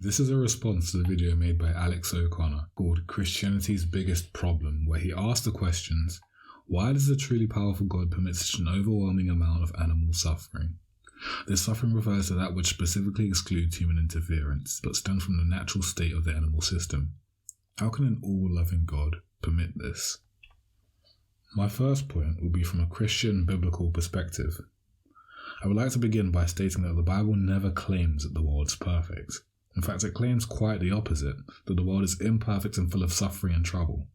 This is a response to the video made by Alex O'Connor called Christianity's Biggest Problem, where he asked the questions, why does a truly powerful God permit such an overwhelming amount of animal suffering? This suffering refers to that which specifically excludes human interference, but stems from the natural state of the animal system. How can an all-loving God permit this? My first point will be from a Christian biblical perspective. I would like to begin by stating that the Bible never claims that the world is perfect. In fact, it claims quite the opposite, that the world is imperfect and full of suffering and trouble.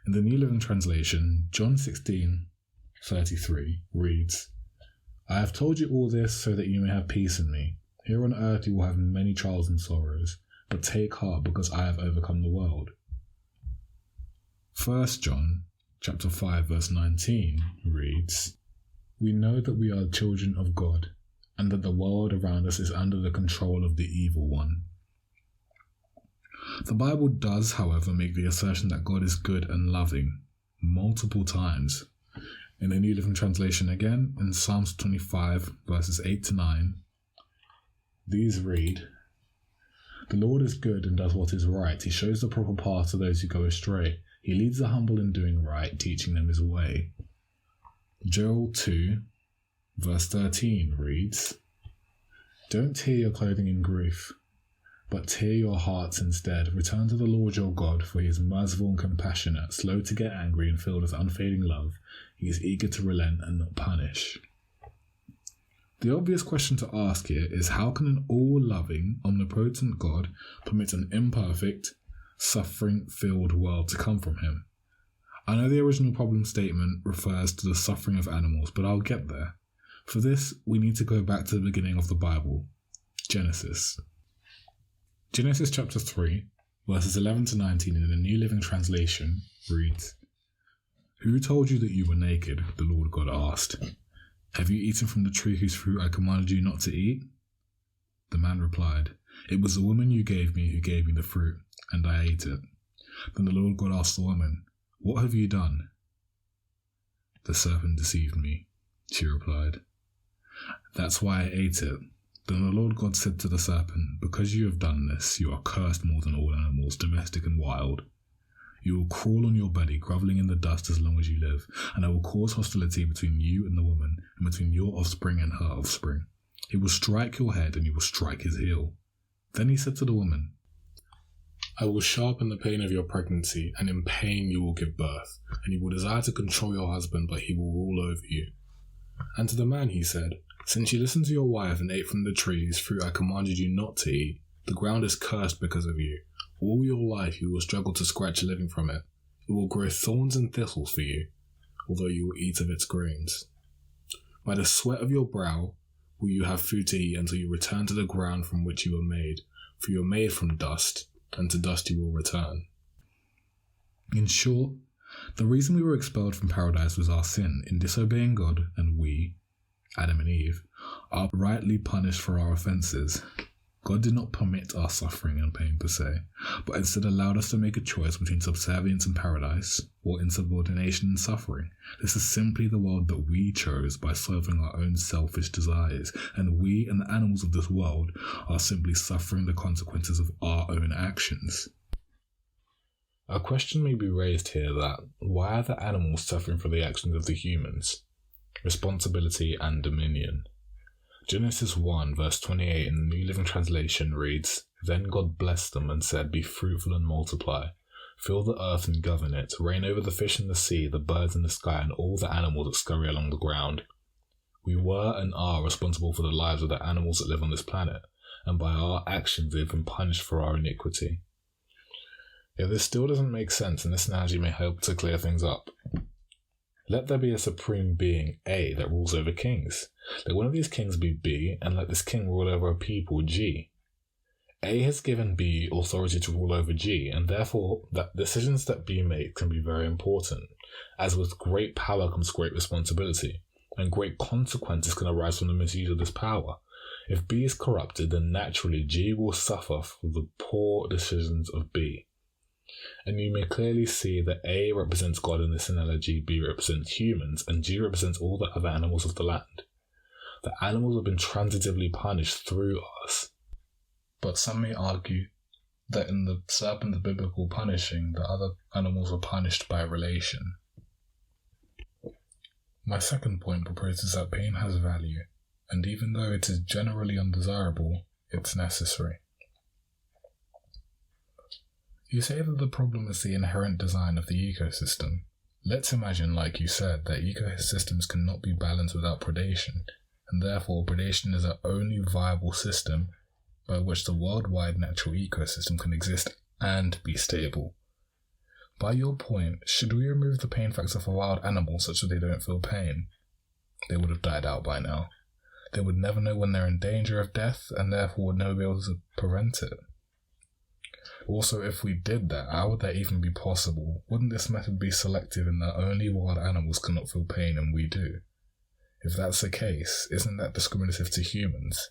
In the New Living Translation, John 16:33 reads, I have told you all this so that you may have peace in me. Here on earth you will have many trials and sorrows, but take heart because I have overcome the world. 1 John chapter 5 verse 19 reads, We know that we are children of God, and that the world around us is under the control of the evil one. The Bible does, however, make the assertion that God is good and loving multiple times. In the New Living Translation again, in Psalms 25 verses 8-9, these read, The Lord is good and does what is right. He shows the proper path to those who go astray. He leads the humble in doing right, teaching them his way. Joel 2 verse 13 reads, Don't tear your clothing in grief, but tear your hearts instead. Return to the Lord your God, for he is merciful and compassionate, slow to get angry and filled with unfailing love. He is eager to relent and not punish. The obvious question to ask here is, how can an all-loving, omnipotent God permit an imperfect, suffering-filled world to come from him? I know the original problem statement refers to the suffering of animals, but I'll get there. For this, we need to go back to the beginning of the Bible, Genesis. Genesis chapter 3, verses 11-19 in the New Living Translation reads, Who told you that you were naked? The Lord God asked. Have you eaten from the tree whose fruit I commanded you not to eat? The man replied, It was the woman you gave me who gave me the fruit, and I ate it. Then the Lord God asked the woman, What have you done? The serpent deceived me, she replied. That's why I ate it. Then the Lord God said to the serpent, Because you have done this, you are cursed more than all animals, domestic and wild. You will crawl on your belly, groveling in the dust as long as you live, and I will cause hostility between you and the woman, and between your offspring and her offspring. He will strike your head, and you will strike his heel. Then he said to the woman, I will sharpen the pain of your pregnancy, and in pain you will give birth, and you will desire to control your husband, but he will rule over you. And to the man he said, Since you listened to your wife and ate from the tree whose fruit I commanded you not to eat, the ground is cursed because of you. All your life you will struggle to scratch a living from it. It will grow thorns and thistles for you, although you will eat of its grains. By the sweat of your brow will you have food to eat until you return to the ground from which you were made, for you were made from dust, and to dust you will return. In short, the reason we were expelled from paradise was our sin in disobeying God, and we, Adam and Eve, are rightly punished for our offences. God did not permit our suffering and pain per se, but instead allowed us to make a choice between subservience and paradise, or insubordination and suffering. This is simply the world that we chose by serving our own selfish desires, and we and the animals of this world are simply suffering the consequences of our own actions. A question may be raised here that, why are the animals suffering for the actions of the humans? Responsibility and dominion. Genesis 1 verse 28 in the New Living Translation reads, Then God blessed them and said, Be fruitful and multiply. Fill the earth and govern it. Reign over the fish in the sea, the birds in the sky, and all the animals that scurry along the ground. We were and are responsible for the lives of the animals that live on this planet, and by our actions they have been punished for our iniquity. If this still doesn't make sense, then this analogy may help to clear things up. Let there be a supreme being, A, that rules over kings. Let one of these kings be B, and let this king rule over a people, G. A has given B authority to rule over G, and therefore that decisions that B makes can be very important. As with great power comes great responsibility, and great consequences can arise from the misuse of this power. If B is corrupted, then naturally G will suffer for the poor decisions of B. And you may clearly see that A represents God in this analogy, B represents humans, and G represents all the other animals of the land. The animals have been transitively punished through us. But some may argue that in the serpent, the biblical punishing, the other animals were punished by relation. My second point proposes that pain has value, and even though it is generally undesirable, it's necessary. You say that the problem is the inherent design of the ecosystem. Let's imagine, like you said, that ecosystems cannot be balanced without predation, and therefore predation is the only viable system by which the worldwide natural ecosystem can exist and be stable. By your point, should we remove the pain factor for wild animals such that they don't feel pain? They would have died out by now. They would never know when they're in danger of death, and therefore would never be able to prevent it. Also, if we did that, how would that even be possible? Wouldn't this method be selective in that only wild animals cannot feel pain and we do? If that's the case, isn't that discriminative to humans?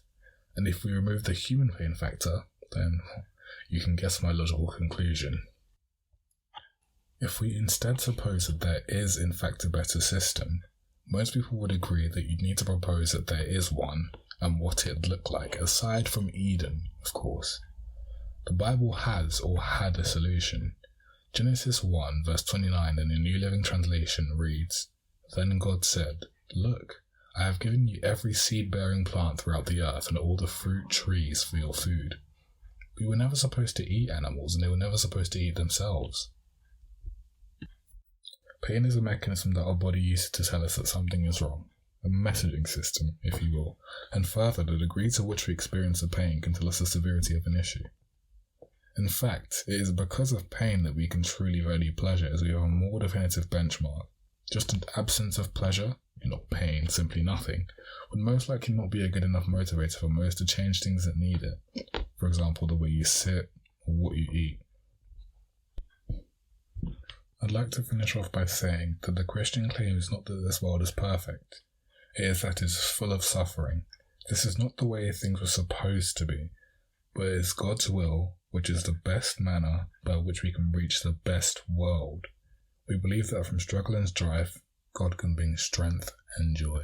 And if we remove the human pain factor, then you can guess my logical conclusion. If we instead suppose that there is in fact a better system, most people would agree that you'd need to propose that there is one, and what it'd look like, aside from Eden, of course. The Bible has or had a solution. Genesis 1 verse 29 in the New Living Translation reads, "Then God said, Look, I have given you every seed-bearing plant throughout the earth and all the fruit trees for your food." We were never supposed to eat animals, and they were never supposed to eat themselves. Pain is a mechanism that our body uses to tell us that something is wrong. A messaging system, if you will, and further, the degree to which we experience the pain can tell us the severity of an issue. In fact, it is because of pain that we can truly value pleasure, as we have a more definitive benchmark. Just an absence of pleasure, not pain, simply nothing, would most likely not be a good enough motivator for most to change things that need it. For example, the way you sit or what you eat. I'd like to finish off by saying that the Christian claim is not that this world is perfect. It is that it is full of suffering. This is not the way things were supposed to be, but it is God's will, which is the best manner by which we can reach the best world. We believe that from struggle and strife, God can bring strength and joy.